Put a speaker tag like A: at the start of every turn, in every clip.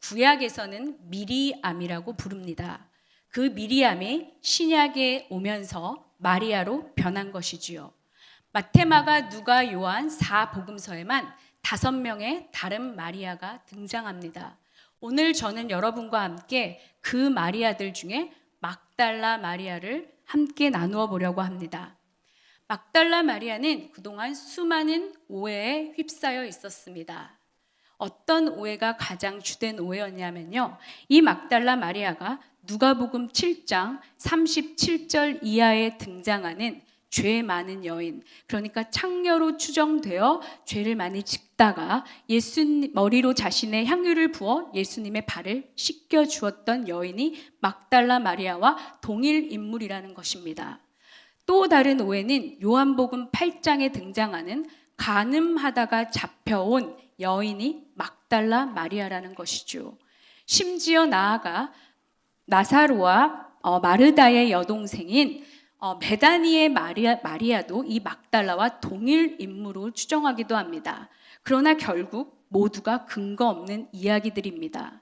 A: 구약에서는 미리암이라고 부릅니다. 그 미리암이 신약에 오면서 마리아로 변한 것이지요. 마태, 마가, 누가, 요한 4복음서에만 5명의 다른 마리아가 등장합니다. 오늘 저는 여러분과 함께 그 마리아들 중에 막달라 마리아를 함께 나누어 보려고 합니다. 막달라 마리아는 그동안 수많은 오해에 휩싸여 있었습니다. 어떤 오해가 가장 주된 오해였냐면요, 이 막달라 마리아가 누가복음 7장 37절 이하에 등장하는 죄 많은 여인, 그러니까 창녀로 추정되어 죄를 많이 짓다가 예수님 머리로 자신의 향유를 부어 예수님의 발을 씻겨 주었던 여인이 막달라 마리아와 동일 인물이라는 것입니다. 또 다른 오해는 요한복음 8장에 등장하는 간음하다가 잡혀온 여인이 막달라 마리아라는 것이죠. 심지어 나아가 나사로와 마르다의 여동생인 베다니의 마리아도 이 막달라와 동일 인물로 추정하기도 합니다. 그러나 결국 모두가 근거 없는 이야기들입니다.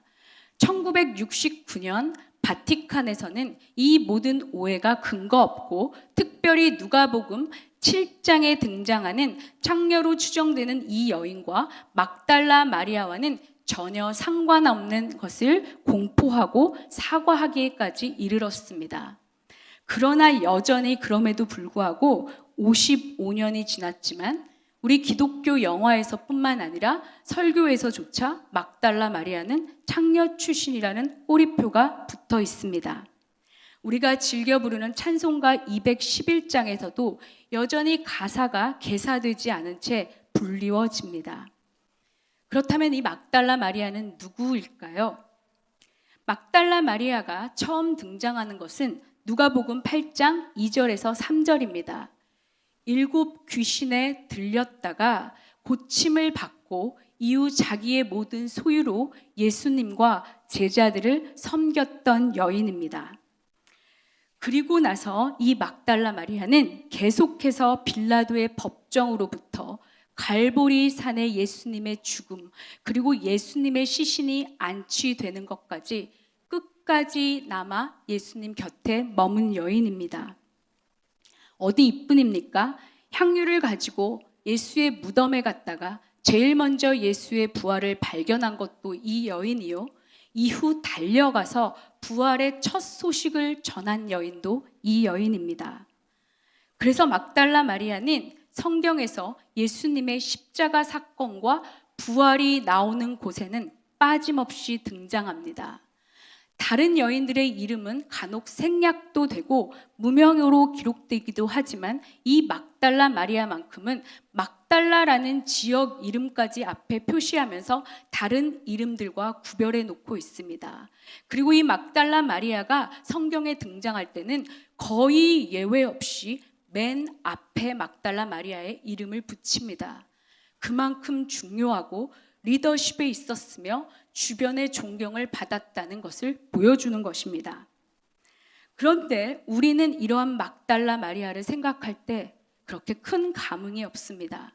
A: 1969년 바티칸에서는 이 모든 오해가 근거 없고, 특별히 누가복음 7장에 등장하는 창녀로 추정되는 이 여인과 막달라 마리아와는 전혀 상관없는 것을 공포하고 사과하기까지 이르렀습니다. 그러나 여전히 그럼에도 불구하고 55년이 지났지만 우리 기독교 영화에서뿐만 아니라 설교에서조차 막달라 마리아는 창녀 출신이라는 꼬리표가 붙어 있습니다. 우리가 즐겨 부르는 찬송가 211장에서도 여전히 가사가 개사되지 않은 채 불리워집니다. 그렇다면 이 막달라 마리아는 누구일까요? 막달라 마리아가 처음 등장하는 것은 누가복음 8장 2절에서 3절입니다. 7 귀신에 들렸다가 고침을 받고 이후 자기의 모든 소유로 예수님과 제자들을 섬겼던 여인입니다. 그리고 나서 이 막달라 마리아는 계속해서 빌라도의 법정으로부터 갈보리 산의 예수님의 죽음, 그리고 예수님의 시신이 안치되는 것까지 끝까지 남아 예수님 곁에 머문 여인입니다. 어디 이뿐입니까? 향유를 가지고 예수의 무덤에 갔다가 제일 먼저 예수의 부활을 발견한 것도 이 여인이요, 이후 달려가서 부활의 첫 소식을 전한 여인도 이 여인입니다. 그래서 막달라 마리아는 성경에서 예수님의 십자가 사건과 부활이 나오는 곳에는 빠짐없이 등장합니다. 다른 여인들의 이름은 간혹 생략도 되고 무명으로 기록되기도 하지만 이 막달라 마리아만큼은 막달라라는 지역 이름까지 앞에 표시하면서 다른 이름들과 구별해 놓고 있습니다. 그리고 이 막달라 마리아가 성경에 등장할 때는 거의 예외 없이 맨 앞에 막달라 마리아의 이름을 붙입니다. 그만큼 중요하고 리더십에 있었으며 주변의 존경을 받았다는 것을 보여주는 것입니다. 그런데 우리는 이러한 막달라 마리아를 생각할 때 그렇게 큰 감흥이 없습니다.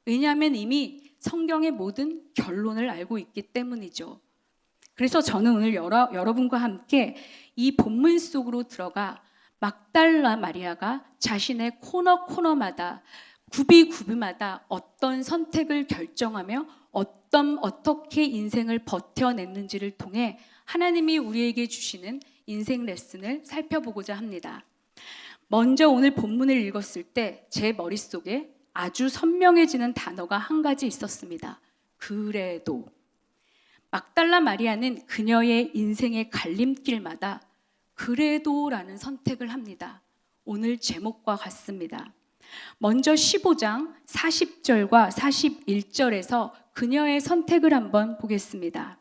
A: 왜냐하면 이미 성경의 모든 결론을 알고 있기 때문이죠. 그래서 저는 오늘 여러분과 함께 이 본문 속으로 들어가 막달라 마리아가 자신의 코너마다 구비마다 어떤 선택을 결정하며 어떻게 인생을 버텨냈는지를 통해 하나님이 우리에게 주시는 인생 레슨을 살펴보고자 합니다. 먼저 오늘 본문을 읽었을 때 제 머릿속에 아주 선명해지는 단어가 한 가지 있었습니다. 그래도. 막달라 마리아는 그녀의 인생의 갈림길마다 그래도라는 선택을 합니다. 오늘 제목과 같습니다. 먼저 15장 40절과 41절에서 그녀의 선택을 한번 보겠습니다.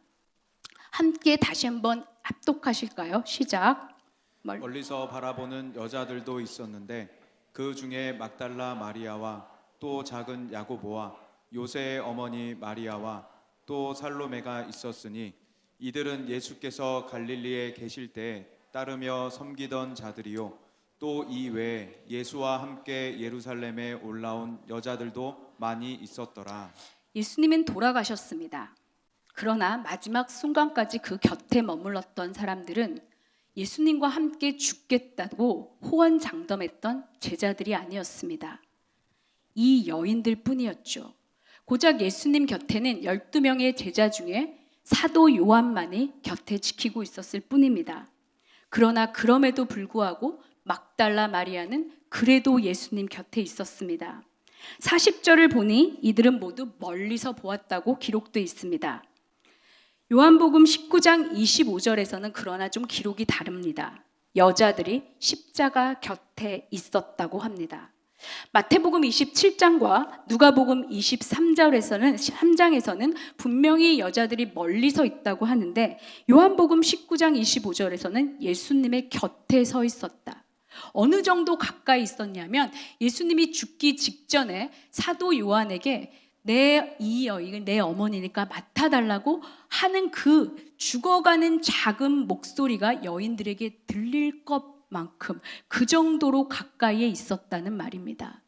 A: 함께 다시 한번 합독하실까요? 시작.
B: 멀리서 바라보는 여자들도 있었는데 그 중에 막달라 마리아와 또 작은 야고보와 요새의 어머니 마리아와 또 살로메가 있었으니 이들은 예수께서 갈릴리에 계실 때 따르며 섬기던 자들이요, 또 이 외에 예수와 함께 예루살렘에 올라온 여자들도 많이 있었더라.
A: 예수님은 돌아가셨습니다. 그러나 마지막 순간까지 그 곁에 머물렀던 사람들은 예수님과 함께 죽겠다고 호언장담했던 제자들이 아니었습니다. 이 여인들 뿐이었죠. 고작 예수님 곁에는 12명의 제자 중에 사도 요한만이 곁에 지키고 있었을 뿐입니다. 그러나 그럼에도 불구하고 막달라 마리아는 그래도 예수님 곁에 있었습니다. 40절을 보니 이들은 모두 멀리서 보았다고 기록되어 있습니다. 요한복음 19장 25절에서는 그러나 좀 기록이 다릅니다. 여자들이 십자가 곁에 있었다고 합니다. 마태복음 27장과 누가복음 23장에서는 분명히 여자들이 멀리서 있다고 하는데 요한복음 19장 25절에서는 예수님의 곁에 서 있었다. 어느 정도 가까이 있었냐면 예수님이 죽기 직전에 사도 요한에게 이 여인은 내 어머니니까 맡아달라고 하는 그 죽어가는 작은 목소리가 여인들에게 들릴 것만큼 그 정도로 가까이에 있었다는 말입니다.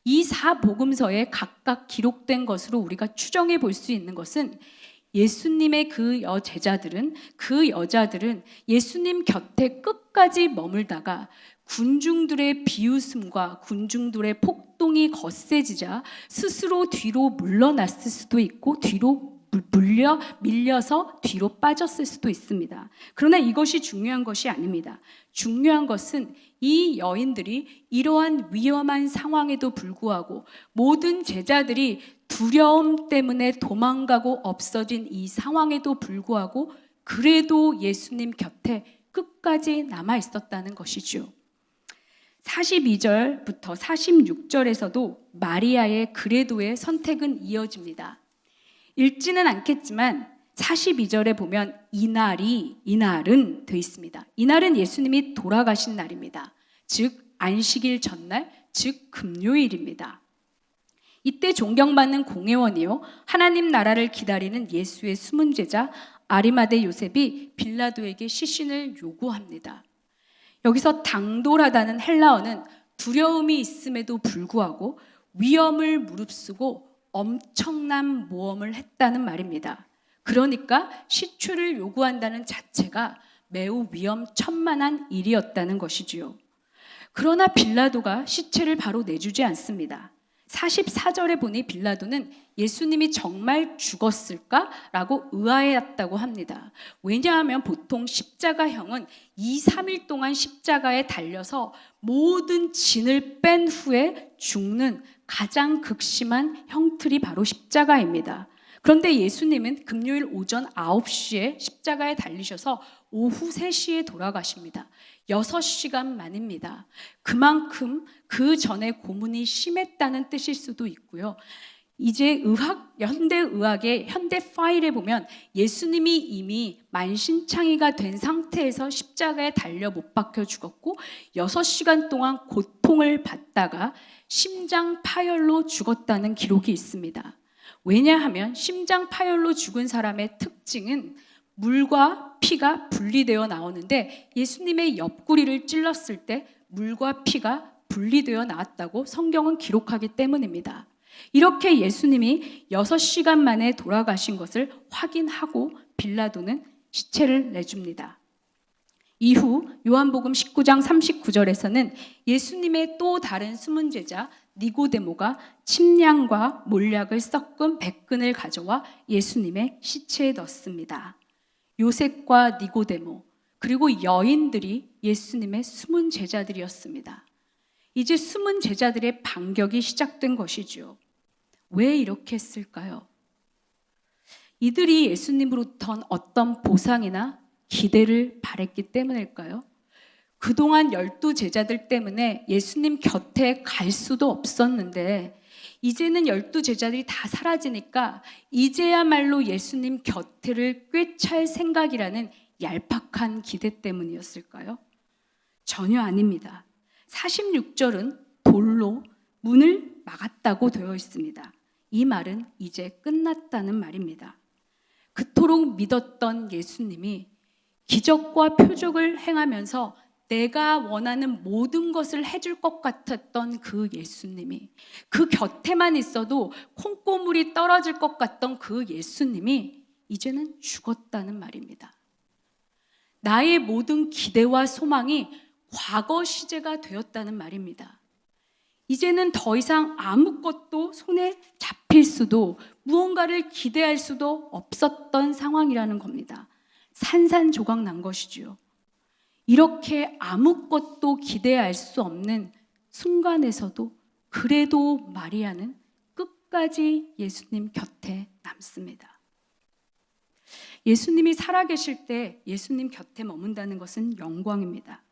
A: 이 사복음서에 각각 기록된 것으로 우리가 추정해 볼 수 있는 것은 예수님의 그 여자들은 예수님 곁에 끝까지 머물다가 군중들의 비웃음과 군중들의 폭동이 거세지자 스스로 뒤로 물러났을 수도 있고 밀려서 뒤로 빠졌을 수도 있습니다. 그러나 이것이 중요한 것이 아닙니다. 중요한 것은 이 여인들이 이러한 위험한 상황에도 불구하고 모든 제자들이 두려움 때문에 도망가고 없어진 이 상황에도 불구하고 그래도 예수님 곁에 끝까지 남아 있었다는 것이죠. 42절부터 46절에서도 마리아의 그래도의 선택은 이어집니다. 읽지는 않겠지만 42절에 보면 이날은 돼 있습니다. 이날은 예수님이 돌아가신 날입니다. 즉 안식일 전날, 즉 금요일입니다. 이때 존경받는 공회원이요 하나님 나라를 기다리는 예수의 숨은 제자 아리마대 요셉이 빌라도에게 시신을 요구합니다. 여기서 당돌하다는 헬라어는 두려움이 있음에도 불구하고 위험을 무릅쓰고 엄청난 모험을 했다는 말입니다. 그러니까 시추를 요구한다는 자체가 매우 위험천만한 일이었다는 것이지요. 그러나 빌라도가 시체를 바로 내주지 않습니다. 44절에 보니 빌라도는 예수님이 정말 죽었을까라고 의아해했다고 합니다. 왜냐하면 보통 십자가형은 2, 3일 동안 십자가에 달려서 모든 진을 뺀 후에 죽는 가장 극심한 형틀이 바로 십자가입니다. 그런데 예수님은 금요일 오전 9시에 십자가에 달리셔서 오후 3시에 돌아가십니다. 6시간 만입니다. 그만큼 그 전에 고문이 심했다는 뜻일 수도 있고요. 이제 현대의학의 현대 파일에 보면 예수님이 이미 만신창이가 된 상태에서 십자가에 달려 못 박혀 죽었고 6시간 동안 고통을 받다가 심장 파열로 죽었다는 기록이 있습니다. 왜냐하면 심장 파열로 죽은 사람의 특징은 물과 피가 분리되어 나오는데 예수님의 옆구리를 찔렀을 때 물과 피가 분리되어 나왔다고 성경은 기록하기 때문입니다. 이렇게 예수님이 6시간 만에 돌아가신 것을 확인하고 빌라도는 시체를 내줍니다. 이후 요한복음 19장 39절에서는 예수님의 또 다른 숨은 제자 니고데모가 침량과 몰약을 섞은 백근을 가져와 예수님의 시체에 넣습니다. 요셉과 니고데모 그리고 여인들이 예수님의 숨은 제자들이었습니다. 이제 숨은 제자들의 반격이 시작된 것이죠. 왜 이렇게 했을까요? 이들이 예수님으로부터 어떤 보상이나 기대를 바랬기 때문일까요? 그동안 12제자들 때문에 예수님 곁에 갈 수도 없었는데 이제는 12제자들이 다 사라지니까 이제야말로 예수님 곁을 꿰찰 생각이라는 얄팍한 기대 때문이었을까요? 전혀 아닙니다. 46절은 돌로 문을 막았다고 되어 있습니다. 이 말은 이제 끝났다는 말입니다. 그토록 믿었던 예수님이 기적과 표적을 행하면서 내가 원하는 모든 것을 해줄 것 같았던 그 예수님이 그 곁에만 있어도 콩고물이 떨어질 것 같던 그 예수님이 이제는 죽었다는 말입니다. 나의 모든 기대와 소망이 과거 시제가 되었다는 말입니다. 이제는 더 이상 아무것도 손에 잡힐 수도 무언가를 기대할 수도 없었던 상황이라는 겁니다. 산산조각 난 것이지요. 이렇게 아무것도 기대할 수 없는 순간에서도 그래도 마리아는 끝까지 예수님 곁에 남습니다. 예수님이 살아계실 때 예수님 곁에 머문다는 것은 영광입니다.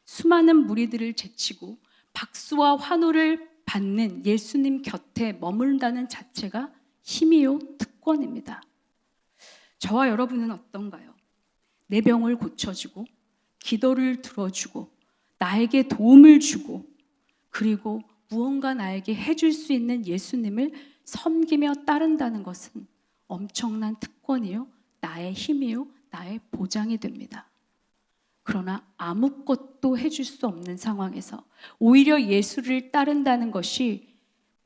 A: 수많은 무리들을 제치고 박수와 환호를 받는 예수님 곁에 머문다는 자체가 힘이요 특권입니다. 저와 여러분은 어떤가요? 내 병을 고쳐주고 기도를 들어주고 나에게 도움을 주고 그리고 무언가 나에게 해줄 수 있는 예수님을 섬기며 따른다는 것은 엄청난 특권이요 나의 힘이요 나의 보장이 됩니다. 그러나 아무것도 해줄 수 없는 상황에서 오히려 예수를 따른다는 것이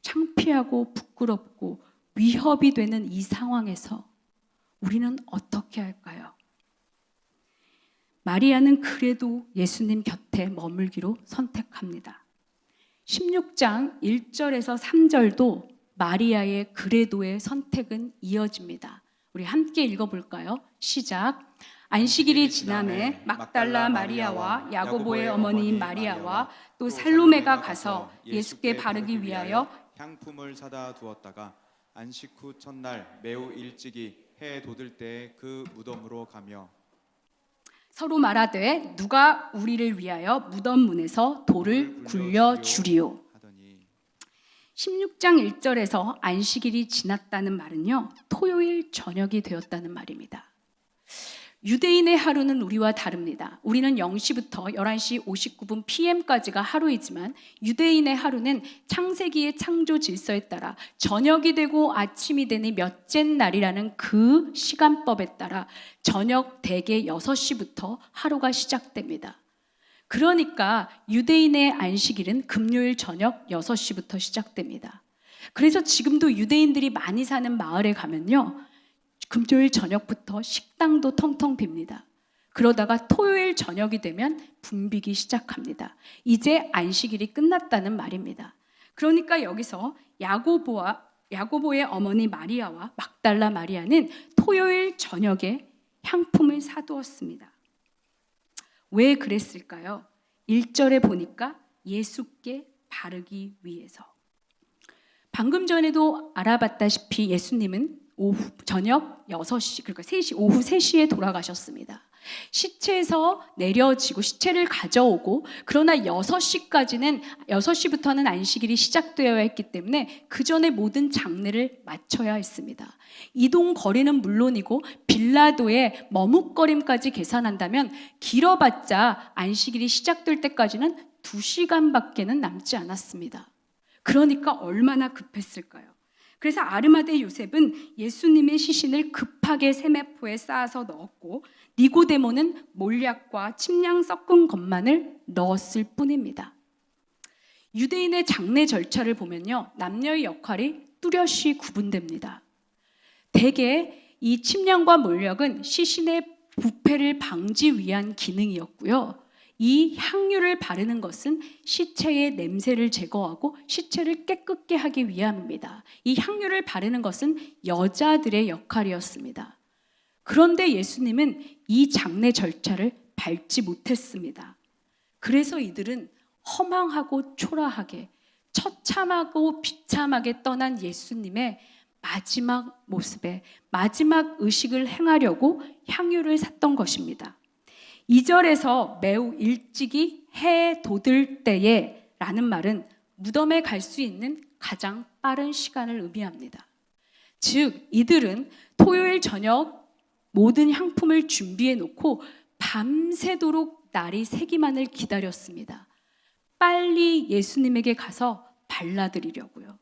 A: 창피하고 부끄럽고 위협이 되는 이 상황에서 우리는 어떻게 할까요? 마리아는 그래도 예수님 곁에 머물기로 선택합니다. 16장 1절에서 3절도 마리아의 그래도의 선택은 이어집니다. 우리 함께 읽어볼까요? 시작. 안식일이 지남에 막달라 마리아와 야고보의 어머니인 마리아와 또 살로메가 가서 예수께 바르기 위하여
B: 향품을 사다 두었다가 안식 후 첫날 매우 일찍이 해 돋을 때에 그 무덤으로 가며
A: 서로 말하되 누가 우리를 위하여 무덤 문에서 돌을 굴려 주리오.
B: 하더니
A: 16장 1절에서 안식일이 지났다는 말은요, 토요일 저녁이 되었다는 말입니다. 유대인의 하루는 우리와 다릅니다. 우리는 0시부터 11시 59분 PM까지가 하루이지만 유대인의 하루는 창세기의 창조 질서에 따라 저녁이 되고 아침이 되니 몇째 날이라는 그 시간법에 따라 저녁 대개 6시부터 하루가 시작됩니다. 그러니까 유대인의 안식일은 금요일 저녁 6시부터 시작됩니다. 그래서 지금도 유대인들이 많이 사는 마을에 가면요, 금요일 저녁부터 식당도 텅텅 빕니다. 그러다가 토요일 저녁이 되면 붐비기 시작합니다. 이제 안식일이 끝났다는 말입니다. 그러니까 여기서 야고보의 어머니 마리아와 막달라 마리아는 토요일 저녁에 향품을 사두었습니다. 왜 그랬을까요? 1절에 보니까 예수께 바르기 위해서. 방금 전에도 알아봤다시피 예수님은 저녁 6시, 그러니까 3시, 오후 3시에 돌아가셨습니다. 시체에서 내려지고 시체를 가져오고, 그러나 6시부터는 안식일이 시작되어야 했기 때문에 그 전에 모든 장례를 마쳐야 했습니다. 이동 거리는 물론이고 빌라도의 머뭇거림까지 계산한다면 길어봤자 안식일이 시작될 때까지는 2시간밖에는 남지 않았습니다. 그러니까 얼마나 급했을까요? 그래서 아르마대 요셉은 예수님의 시신을 급하게 세마포에 쌓아서 넣었고 니고데모는 몰약과 침량 섞은 것만을 넣었을 뿐입니다. 유대인의 장례 절차를 보면요, 남녀의 역할이 뚜렷이 구분됩니다. 대개 이 침량과 몰약은 시신의 부패를 방지 위한 기능이었고요. 이 향유를 바르는 것은 시체의 냄새를 제거하고 시체를 깨끗게 하기 위함입니다. 이 향유를 바르는 것은 여자들의 역할이었습니다. 그런데 예수님은 이 장례 절차를 밟지 못했습니다. 그래서 이들은 허망하고 초라하게 처참하고 비참하게 떠난 예수님의 마지막 모습에 마지막 의식을 행하려고 향유를 샀던 것입니다. 2절에서 매우 일찍이 해 돋을 때에 라는 말은 무덤에 갈 수 있는 가장 빠른 시간을 의미합니다. 즉 이들은 토요일 저녁 모든 향품을 준비해 놓고 밤새도록 날이 새기만을 기다렸습니다. 빨리 예수님에게 가서 발라드리려고요.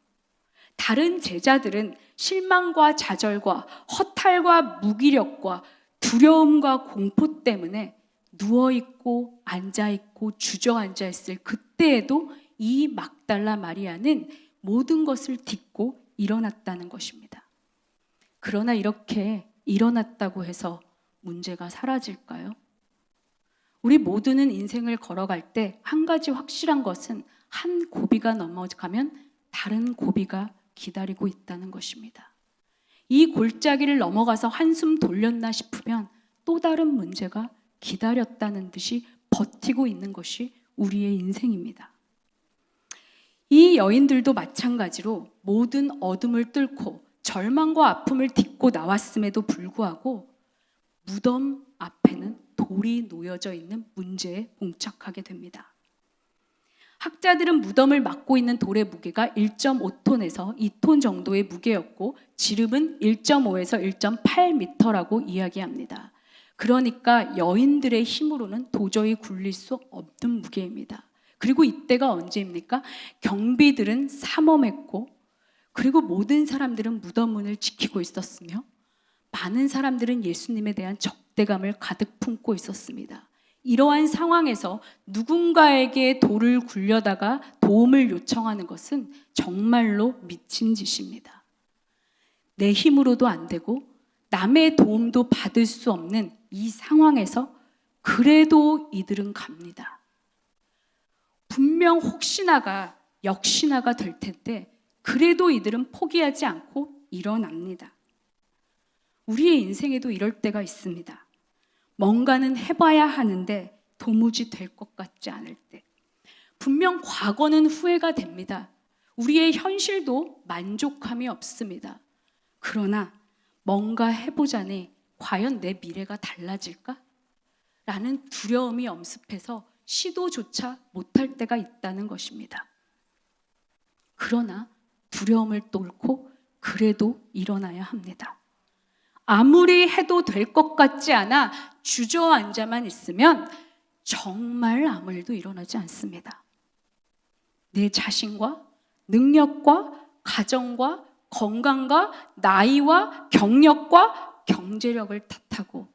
A: 다른 제자들은 실망과 좌절과 허탈과 무기력과 두려움과 공포 때문에 누워있고 앉아있고 주저앉아 있을 그때에도 이 막달라 마리아는 모든 것을 딛고 일어났다는 것입니다. 그러나 이렇게 일어났다고 해서 문제가 사라질까요? 우리 모두는 인생을 걸어갈 때 한 가지 확실한 것은 한 고비가 넘어가면 다른 고비가 기다리고 있다는 것입니다. 이 골짜기를 넘어가서 한숨 돌렸나 싶으면 또 다른 문제가 기다렸다는 듯이 버티고 있는 것이 우리의 인생입니다. 이 여인들도 마찬가지로 모든 어둠을 뚫고 절망과 아픔을 딛고 나왔음에도 불구하고 무덤 앞에는 돌이 놓여져 있는 문제에 봉착하게 됩니다. 학자들은 무덤을 막고 있는 돌의 무게가 1.5톤에서 2톤 정도의 무게였고 지름은 1.5에서 1.8m라고 이야기합니다. 그러니까 여인들의 힘으로는 도저히 굴릴 수 없는 무게입니다. 그리고 이때가 언제입니까? 경비들은 삼엄했고 그리고 모든 사람들은 무덤 문을 지키고 있었으며 많은 사람들은 예수님에 대한 적대감을 가득 품고 있었습니다. 이러한 상황에서 누군가에게 돌을 굴려다가 도움을 요청하는 것은 정말로 미친 짓입니다. 내 힘으로도 안 되고 남의 도움도 받을 수 없는 이 상황에서 그래도 이들은 갑니다. 분명 혹시나가 역시나가 될 텐데 그래도 이들은 포기하지 않고 일어납니다. 우리의 인생에도 이럴 때가 있습니다. 뭔가는 해봐야 하는데 도무지 될 것 같지 않을 때. 분명 과거는 후회가 됩니다. 우리의 현실도 만족함이 없습니다. 그러나 뭔가 해보자니 과연 내 미래가 달라질까? 라는 두려움이 엄습해서 시도조차 못할 때가 있다는 것입니다. 그러나 두려움을 뚫고 그래도 일어나야 합니다. 아무리 해도 될 것 같지 않아 주저앉아만 있으면 정말 아무 일도 일어나지 않습니다. 내 자신과 능력과 가정과 건강과 나이와 경력과 경제력을 탓하고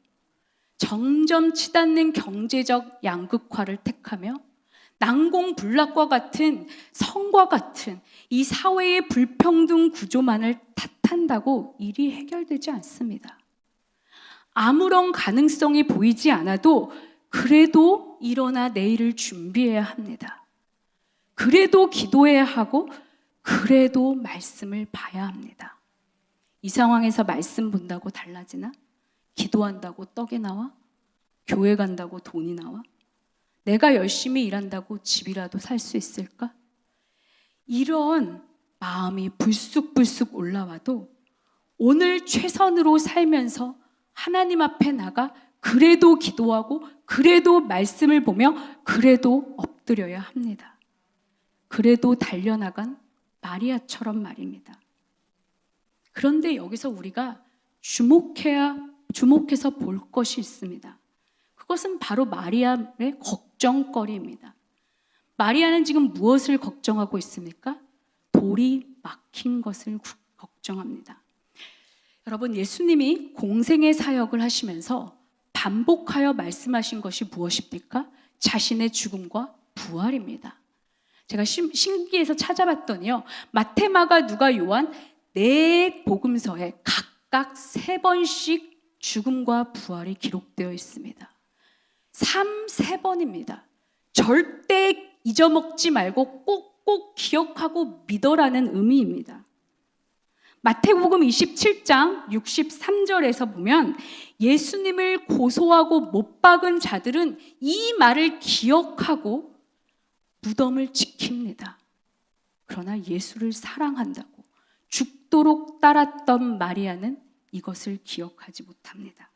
A: 점점 치닫는 경제적 양극화를 택하며 난공불락과 같은 성과 같은 이 사회의 불평등 구조만을 탓한다고 일이 해결되지 않습니다. 아무런 가능성이 보이지 않아도 그래도 일어나 내일을 준비해야 합니다. 그래도 기도해야 하고 그래도 말씀을 봐야 합니다. 이 상황에서 말씀 본다고 달라지나? 기도한다고 떡이 나와? 교회 간다고 돈이 나와? 내가 열심히 일한다고 집이라도 살 수 있을까? 이런 마음이 불쑥불쑥 올라와도 오늘 최선으로 살면서 하나님 앞에 나가 그래도 기도하고 그래도 말씀을 보며 그래도 엎드려야 합니다. 그래도 달려나간 마리아처럼 말입니다. 그런데 여기서 우리가 주목해서 볼 것이 있습니다. 그것은 바로 마리아의 걱정거리입니다. 마리아는 지금 무엇을 걱정하고 있습니까? 돌이 막힌 것을 걱정합니다. 여러분, 예수님이 공생의 사역을 하시면서 반복하여 말씀하신 것이 무엇입니까? 자신의 죽음과 부활입니다. 제가 신기해서 찾아봤더니요, 마태, 마가, 누가, 요한 네 복음서에 각각 3번씩 죽음과 부활이 기록되어 있습니다. 3번입니다. 절대 잊어먹지 말고 꼭꼭 기억하고 믿어라는 의미입니다. 마태복음 27장 63절에서 보면 예수님을 고소하고 못 박은 자들은 이 말을 기억하고 무덤을 지킵니다. 그러나 예수를 사랑한다고 죽도록 따랐던 마리아는 이것을 기억하지 못합니다.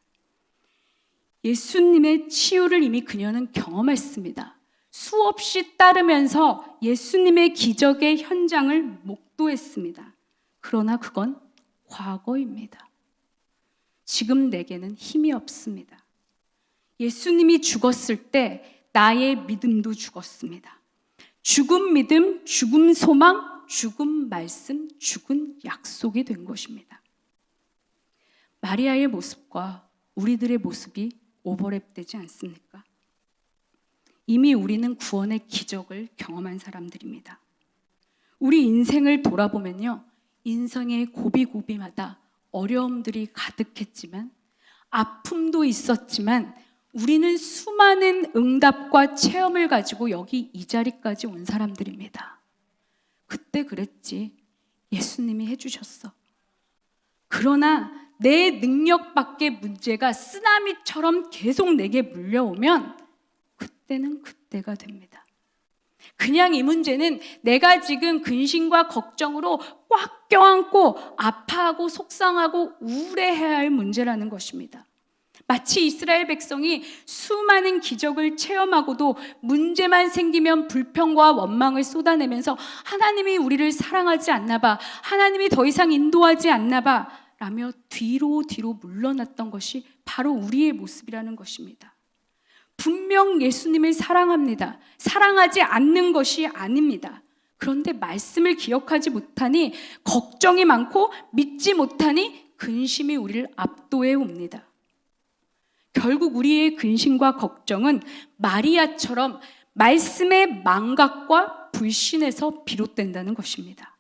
A: 예수님의 치유를 이미 그녀는 경험했습니다. 수없이 따르면서 예수님의 기적의 현장을 목도했습니다. 그러나 그건 과거입니다. 지금 내게는 힘이 없습니다. 예수님이 죽었을 때 나의 믿음도 죽었습니다. 죽은 믿음, 죽은 소망, 죽은 말씀, 죽은 약속이 된 것입니다. 마리아의 모습과 우리들의 모습이 오버랩되지 않습니까? 이미 우리는 구원의 기적을 경험한 사람들입니다. 우리 인생을 돌아보면요, 인생의 고비고비마다 어려움들이 가득했지만, 아픔도 있었지만, 우리는 수많은 응답과 체험을 가지고 여기 이 자리까지 온 사람들입니다. 그때 그랬지. 예수님이 해주셨어. 그러나 내 능력 밖의 문제가 쓰나미처럼 계속 내게 물려오면 그때는 그때가 됩니다. 그냥 이 문제는 내가 지금 근심과 걱정으로 꽉 껴안고 아파하고 속상하고 우울해해야 할 문제라는 것입니다. 마치 이스라엘 백성이 수많은 기적을 체험하고도 문제만 생기면 불평과 원망을 쏟아내면서 하나님이 우리를 사랑하지 않나 봐, 하나님이 더 이상 인도하지 않나 봐 라며 뒤로 물러났던 것이 바로 우리의 모습이라는 것입니다. 분명 예수님을 사랑합니다. 사랑하지 않는 것이 아닙니다. 그런데 말씀을 기억하지 못하니, 걱정이 많고 믿지 못하니 근심이 우리를 압도해 옵니다. 결국 우리의 근심과 걱정은 마리아처럼 말씀의 망각과 불신에서 비롯된다는 것입니다.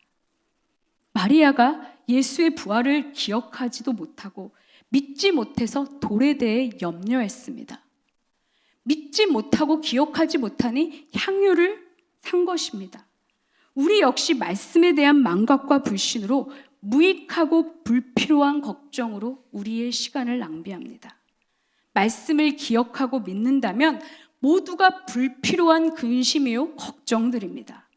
A: 마리아가 예수의 부활을 기억하지도 못하고 믿지 못해서 돌에 대해 염려했습니다. 믿지 못하고 기억하지 못하니 향유를 산 것입니다. 우리 역시 말씀에 대한 망각과 불신으로 무익하고 불필요한 걱정으로 우리의 시간을 낭비합니다. 말씀을 기억하고 믿는다면 모두가 불필요한 근심이요 걱정들입니다.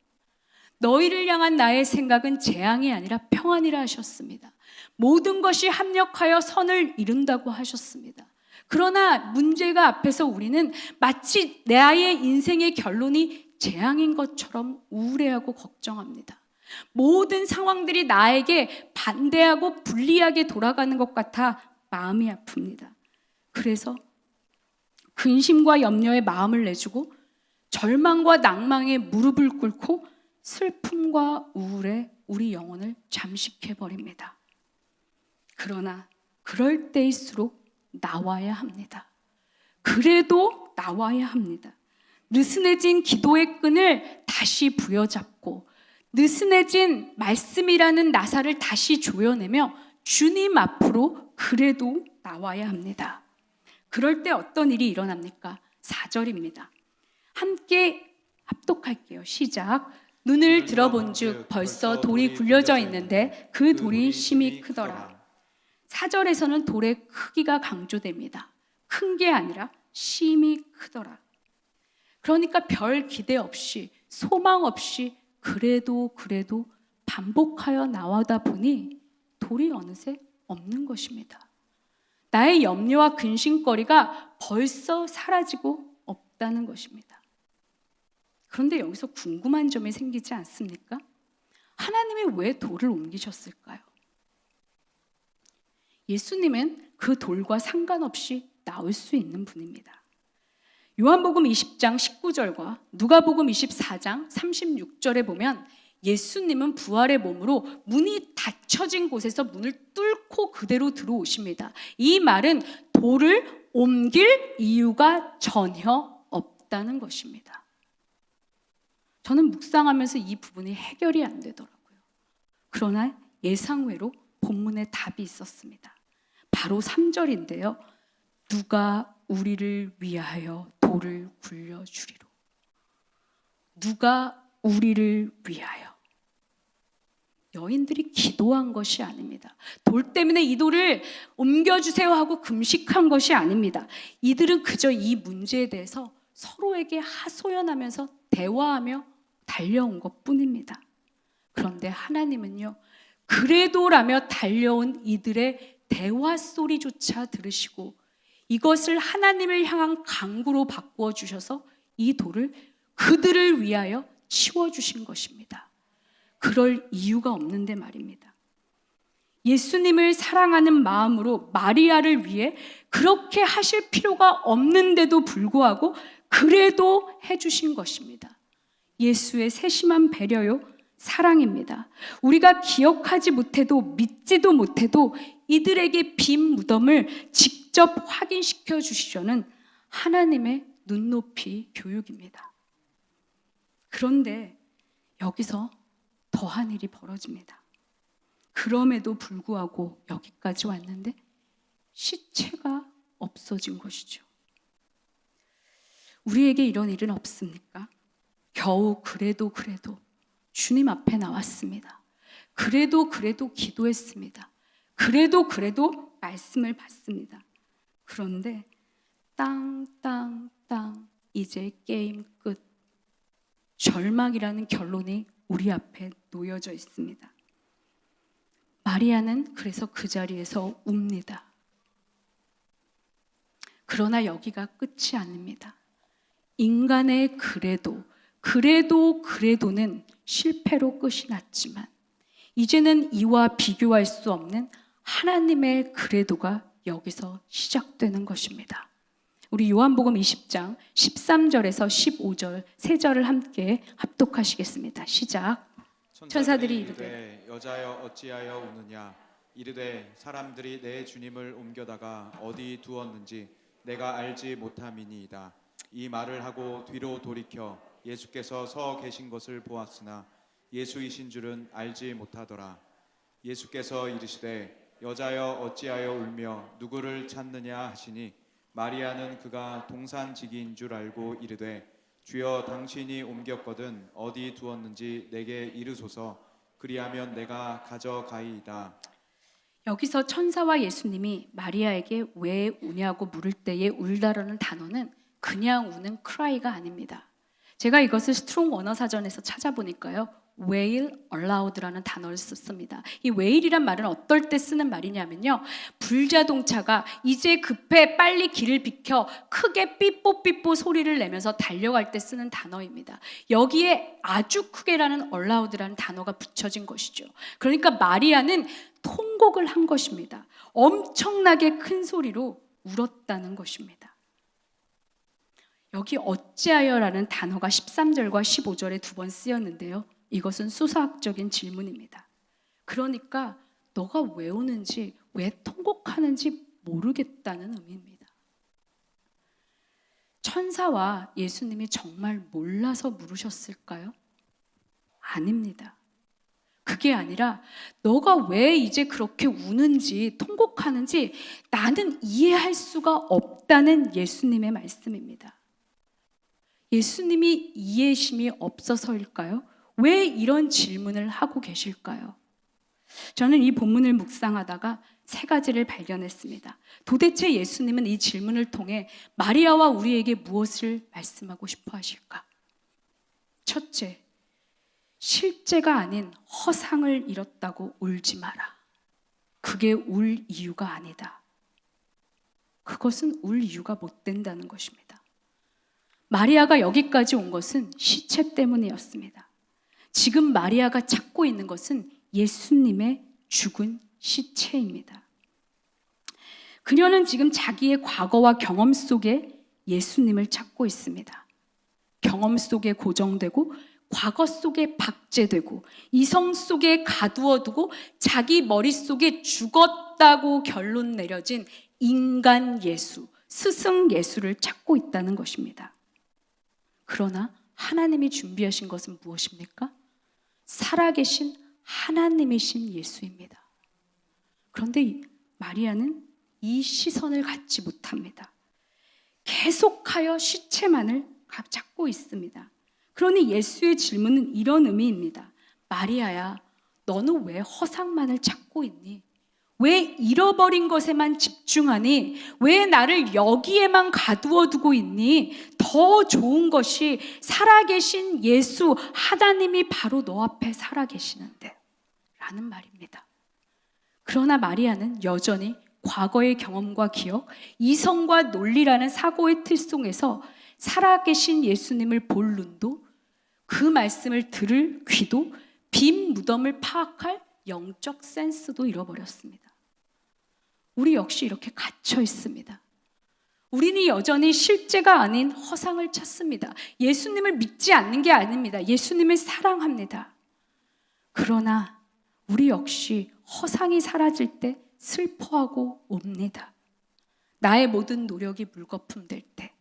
A: 너희를 향한 나의 생각은 재앙이 아니라 평안이라 하셨습니다. 모든 것이 합력하여 선을 이룬다고 하셨습니다. 그러나 문제가 앞에서 우리는 마치 나의 인생의 결론이 재앙인 것처럼 우울해하고 걱정합니다. 모든 상황들이 나에게 반대하고 불리하게 돌아가는 것 같아 마음이 아픕니다. 그래서 근심과 염려에 마음을 내주고 절망과 낭망에 무릎을 꿇고 슬픔과 우울에 우리 영혼을 잠식해버립니다. 그러나 그럴 때일수록 나와야 합니다. 그래도 나와야 합니다. 느슨해진 기도의 끈을 다시 부여잡고 느슨해진 말씀이라는 나사를 다시 조여내며 주님 앞으로 그래도 나와야 합니다. 그럴 때 어떤 일이 일어납니까? 4절입니다. 함께 합독할게요. 시작. 눈을 들어본즉 벌써 돌이 굴려져 있는데 그 돌이 심히 크더라. 4절에서는 돌의 크기가 강조됩니다. 큰 게 아니라 심히 크더라. 그러니까 별 기대 없이 소망 없이 그래도 반복하여 나오다 보니 돌이 어느새 없는 것입니다. 나의 염려와 근심거리가 벌써 사라지고 없다는 것입니다. 그런데 여기서 궁금한 점이 생기지 않습니까? 하나님이 왜 돌을 옮기셨을까요? 예수님은 그 돌과 상관없이 나올 수 있는 분입니다. 요한복음 20장 19절과 누가복음 24장 36절에 보면 예수님은 부활의 몸으로 문이 닫혀진 곳에서 문을 뚫고 그대로 들어오십니다. 이 말은 돌을 옮길 이유가 전혀 없다는 것입니다. 저는 묵상하면서 이 부분이 해결이 안 되더라고요. 그러나 예상외로 본문에 답이 있었습니다. 바로 3절인데요. 누가 우리를 위하여 돌을 굴려주리로. 누가 우리를 위하여. 여인들이 기도한 것이 아닙니다. 돌 때문에 이 돌을 옮겨주세요 하고 금식한 것이 아닙니다. 이들은 그저 이 문제에 대해서 서로에게 하소연하면서 대화하며 달려온 것뿐입니다. 그런데 하나님은요, 그래도라며 달려온 이들의 대화 소리조차 들으시고 이것을 하나님을 향한 간구로 바꾸어 주셔서 이 돌을 그들을 위하여 치워주신 것입니다. 그럴 이유가 없는데 말입니다. 예수님을 사랑하는 마음으로 마리아를 위해 그렇게 하실 필요가 없는데도 불구하고 그래도 해주신 것입니다. 예수의 세심한 배려요, 사랑입니다. 우리가 기억하지 못해도 믿지도 못해도 이들에게 빈 무덤을 직접 확인시켜 주시려는 하나님의 눈높이 교육입니다. 그런데 여기서 더한 일이 벌어집니다. 그럼에도 불구하고 여기까지 왔는데 시체가 없어진 것이죠. 우리에게 이런 일은 없습니까? 겨우 그래도 주님 앞에 나왔습니다. 그래도 기도했습니다. 그래도 말씀을 받습니다. 그런데 땅 이제 게임 끝. 절망이라는 결론이 우리 앞에 놓여져 있습니다. 마리아는 그래서 그 자리에서 웁니다. 그러나 여기가 끝이 아닙니다. 인간의 그래도는 실패로 끝이 났지만 이제는 이와 비교할 수 없는 하나님의 그래도가 여기서 시작되는 것입니다. 우리 요한복음 20장 13절에서 15절 세 절을 함께 합독하시겠습니다. 시작. 천사들이 이르되
B: 여자여 어찌하여 우느냐 이르되 사람들이 내 주님을 옮겨다가 어디 두었는지 내가 알지 못함이니이다. 이 말을 하고 뒤로 돌이켜 예수께서 서 계신 것을 보았으나 예수이신 줄은 알지 못하더라. 예수께서 이르시되 여자여 어찌하여 울며 누구를 찾느냐 하시니 마리아는 그가 동산지기인 줄 알고 이르되 주여 당신이 옮겼거든 어디 두었는지 내게 이르소서 그리하면 내가 가져가이이다.
A: 여기서 천사와 예수님이 마리아에게 왜 우냐고 물을 때에 울다라는 단어는 그냥 우는 cry가 아닙니다. 제가 이것을 스트롱 원어 사전에서 찾아보니까요, wail aloud라는 단어를 썼습니다. 이 wail이란 말은 어떨 때 쓰는 말이냐면요, 불자동차가 이제 급해 빨리 길을 비켜 크게 삐뽀삐뽀 소리를 내면서 달려갈 때 쓰는 단어입니다. 여기에 아주 크게라는 aloud라는 단어가 붙여진 것이죠. 그러니까 마리아는 통곡을 한 것입니다. 엄청나게 큰 소리로 울었다는 것입니다. 여기 어찌하여라는 단어가 13절과 15절에 두 번 쓰였는데요. 이것은 수사학적인 질문입니다. 그러니까 너가 왜 우는지, 왜 통곡하는지 모르겠다는 의미입니다. 천사와 예수님이 정말 몰라서 물으셨을까요? 아닙니다. 그게 아니라 너가 왜 이제 그렇게 우는지, 통곡하는지 나는 이해할 수가 없다는 예수님의 말씀입니다. 예수님이 이해심이 없어서일까요? 왜 이런 질문을 하고 계실까요? 저는 이 본문을 묵상하다가 세 가지를 발견했습니다. 도대체 예수님은 이 질문을 통해 마리아와 우리에게 무엇을 말씀하고 싶어 하실까? 첫째, 실제가 아닌 허상을 잃었다고 울지 마라. 그게 울 이유가 아니다. 그것은 울 이유가 못 된다는 것입니다. 마리아가 여기까지 온 것은 시체 때문이었습니다. 지금 마리아가 찾고 있는 것은 예수님의 죽은 시체입니다. 그녀는 지금 자기의 과거와 경험 속에 예수님을 찾고 있습니다. 경험 속에 고정되고 과거 속에 박제되고 이성 속에 가두어두고 자기 머릿속에 죽었다고 결론 내려진 인간 예수, 스승 예수를 찾고 있다는 것입니다. 그러나 하나님이 준비하신 것은 무엇입니까? 살아계신 하나님이신 예수입니다. 그런데 마리아는 이 시선을 갖지 못합니다. 계속하여 시체만을 찾고 있습니다. 그러니 예수의 질문은 이런 의미입니다. 마리아야, 너는 왜 허상만을 찾고 있니? 왜 잃어버린 것에만 집중하니? 왜 나를 여기에만 가두어 두고 있니? 더 좋은 것이 살아계신 예수, 하나님이 바로 너 앞에 살아계시는데 라는 말입니다. 그러나 마리아는 여전히 과거의 경험과 기억, 이성과 논리라는 사고의 틀 속에서 살아계신 예수님을 볼 눈도, 그 말씀을 들을 귀도, 빈 무덤을 파악할 영적 센스도 잃어버렸습니다. 우리 역시 이렇게 갇혀 있습니다. 우리는 여전히 실제가 아닌 허상을 찾습니다. 예수님을 믿지 않는 게 아닙니다. 예수님을 사랑합니다. 그러나 우리 역시 허상이 사라질 때 슬퍼하고 옵니다. 나의 모든 노력이 물거품 될 때,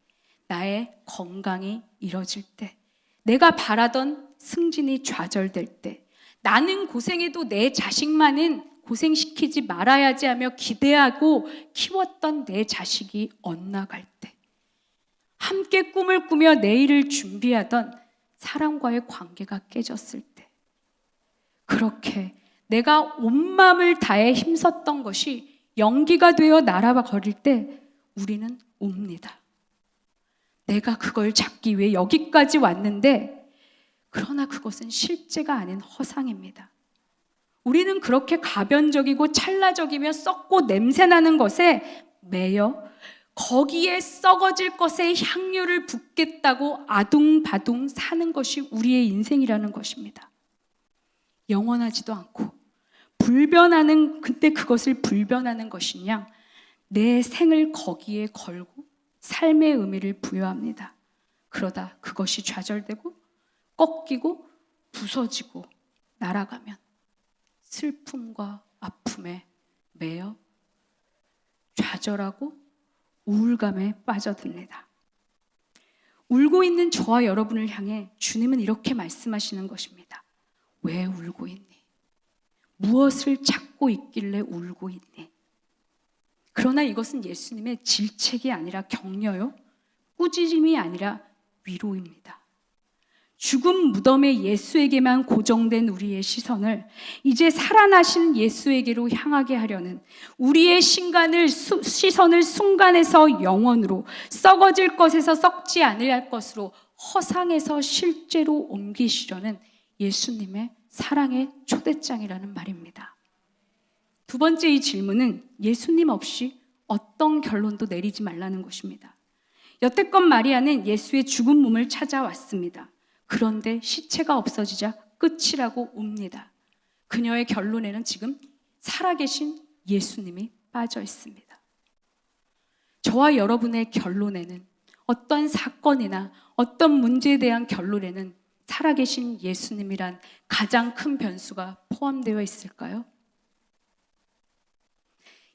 A: 나의 건강이 이뤄질 때, 내가 바라던 승진이 좌절될 때, 나는 고생해도 내 자식만은 고생시키지 말아야지 하며 기대하고 키웠던 내 자식이 엇나갈 때, 함께 꿈을 꾸며 내일을 준비하던 사람과의 관계가 깨졌을 때, 그렇게 내가 온 마음을 다해 힘썼던 것이 연기가 되어 날아버릴 때 우리는 옵니다. 내가 그걸 잡기 위해 여기까지 왔는데, 그러나 그것은 실제가 아닌 허상입니다. 우리는 그렇게 가변적이고 찰나적이며 썩고 냄새나는 것에 매여 거기에 썩어질 것에 향유를 붓겠다고 아둥바둥 사는 것이 우리의 인생이라는 것입니다. 영원하지도 않고 불변하는, 근데 그것을 불변하는 것이냐, 내 생을 거기에 걸고 삶의 의미를 부여합니다. 그러다 그것이 좌절되고 꺾이고 부서지고 날아가면 슬픔과 아픔에 매여 좌절하고 우울감에 빠져듭니다. 울고 있는 저와 여러분을 향해 주님은 이렇게 말씀하시는 것입니다. 왜 울고 있니? 무엇을 찾고 있길래 울고 있니? 그러나 이것은 예수님의 질책이 아니라 격려요, 꾸짖음이 아니라 위로입니다. 죽음 무덤의 예수에게만 고정된 우리의 시선을 이제 살아나신 예수에게로 향하게 하려는, 우리의 시선을 순간에서 영원으로, 썩어질 것에서 썩지 않을 것으로, 허상에서 실제로 옮기시려는 예수님의 사랑의 초대장이라는 말입니다. 두 번째 이 질문은 예수님 없이 어떤 결론도 내리지 말라는 것입니다. 여태껏 마리아는 예수의 죽은 몸을 찾아왔습니다. 그런데 시체가 없어지자 끝이라고 웁니다. 그녀의 결론에는 지금 살아계신 예수님이 빠져 있습니다. 저와 여러분의 결론에는, 어떤 사건이나 어떤 문제에 대한 결론에는 살아계신 예수님이란 가장 큰 변수가 포함되어 있을까요?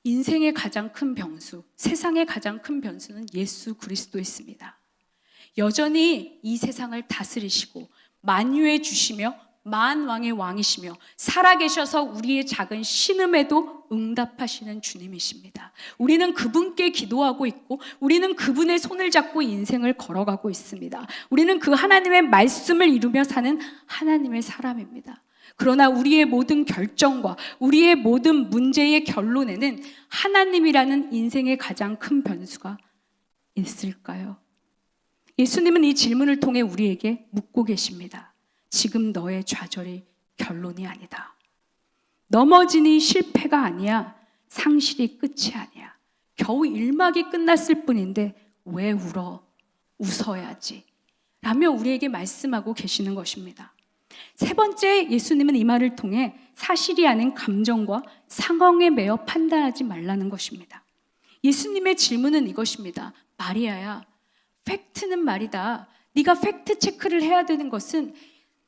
A: 인생의 가장 큰 변수, 세상의 가장 큰 변수는 예수 그리스도였습니다. 여전히 이 세상을 다스리시고 만유해 주시며 만왕의 왕이시며 살아계셔서 우리의 작은 신음에도 응답하시는 주님이십니다. 우리는 그분께 기도하고 있고, 우리는 그분의 손을 잡고 인생을 걸어가고 있습니다. 우리는 그 하나님의 말씀을 이루며 사는 하나님의 사람입니다. 그러나 우리의 모든 결정과 우리의 모든 문제의 결론에는 하나님이라는 인생의 가장 큰 변수가 있을까요? 예수님은 이 질문을 통해 우리에게 묻고 계십니다. 지금 너의 좌절이 결론이 아니다. 넘어지니 실패가 아니야. 상실이 끝이 아니야. 겨우 1막이 끝났을 뿐인데 왜 울어? 웃어야지. 라며 우리에게 말씀하고 계시는 것입니다. 세 번째, 예수님은 이 말을 통해 사실이 아닌 감정과 상황에 매여 판단하지 말라는 것입니다. 예수님의 질문은 이것입니다. 마리아야, 팩트는 말이다. 네가 팩트 체크를 해야 되는 것은,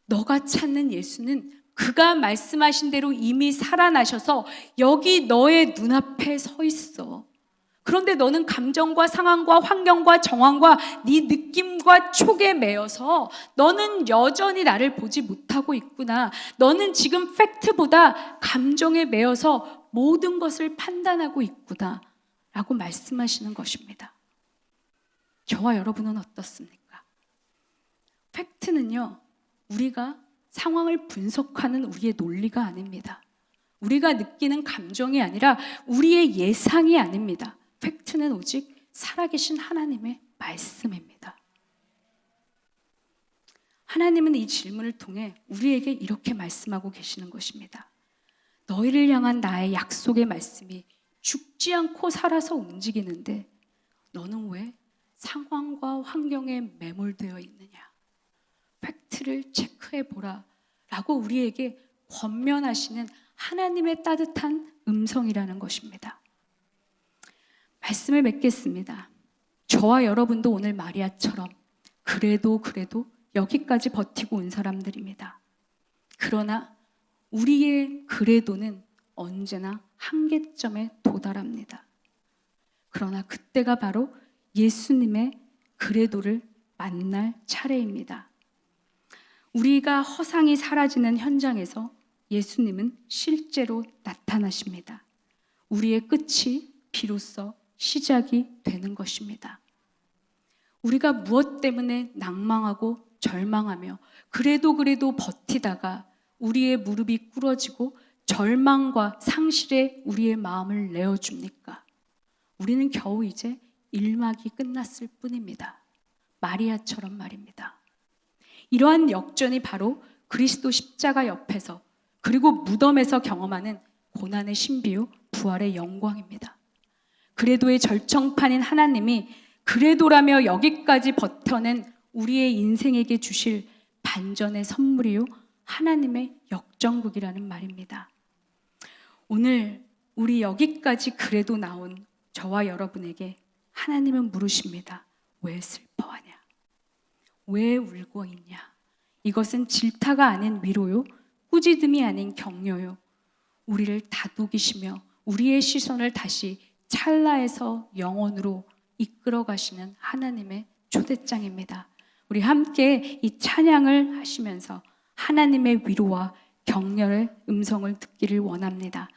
A: 너가 찾는 예수는 그가 말씀하신 대로 이미 살아나셔서 여기 너의 눈앞에 서 있어. 그런데 너는 감정과 상황과 환경과 정황과 네 느낌과 촉에 매여서 너는 여전히 나를 보지 못하고 있구나. 너는 지금 팩트보다 감정에 매여서 모든 것을 판단하고 있구나 라고 말씀하시는 것입니다. 저와 여러분은 어떻습니까? 팩트는요, 우리가 상황을 분석하는 우리의 논리가 아닙니다. 우리가 느끼는 감정이 아니라 우리의 예상이 아닙니다. 팩트는 오직 살아계신 하나님의 말씀입니다. 하나님은 이 질문을 통해 우리에게 이렇게 말씀하고 계시는 것입니다. 너희를 향한 나의 약속의 말씀이 죽지 않고 살아서 움직이는데 너는 왜 상황과 환경에 매몰되어 있느냐? 팩트를 체크해보라 라고 우리에게 권면하시는 하나님의 따뜻한 음성이라는 것입니다. 말씀을 맺겠습니다. 저와 여러분도 오늘 마리아처럼 그래도 여기까지 버티고 온 사람들입니다. 그러나 우리의 그래도는 언제나 한계점에 도달합니다. 그러나 그때가 바로 예수님의 그래도를 만날 차례입니다. 우리가 허상이 사라지는 현장에서 예수님은 실제로 나타나십니다. 우리의 끝이 비로소 시작이 되는 것입니다. 우리가 무엇 때문에 낭망하고 절망하며 그래도 버티다가 우리의 무릎이 꿇어지고 절망과 상실에 우리의 마음을 내어줍니까? 우리는 겨우 이제 1막이 끝났을 뿐입니다. 마리아처럼 말입니다. 이러한 역전이 바로 그리스도 십자가 옆에서 그리고 무덤에서 경험하는 고난의 신비요 부활의 영광입니다. 그래도의 절정판인 하나님이 그래도라며 여기까지 버텨낸 우리의 인생에게 주실 반전의 선물이요 하나님의 역전국이라는 말입니다. 오늘 우리 여기까지 그래도 나온 저와 여러분에게 하나님은 물으십니다. 왜 슬퍼하냐? 왜 울고 있냐? 이것은 질타가 아닌 위로요, 꾸짖음이 아닌 격려요. 우리를 다독이시며 우리의 시선을 다시 찰나에서 영원으로 이끌어 가시는 하나님의 초대장입니다. 우리 함께 이 찬양을 하시면서 하나님의 위로와 격려의 음성을 듣기를 원합니다.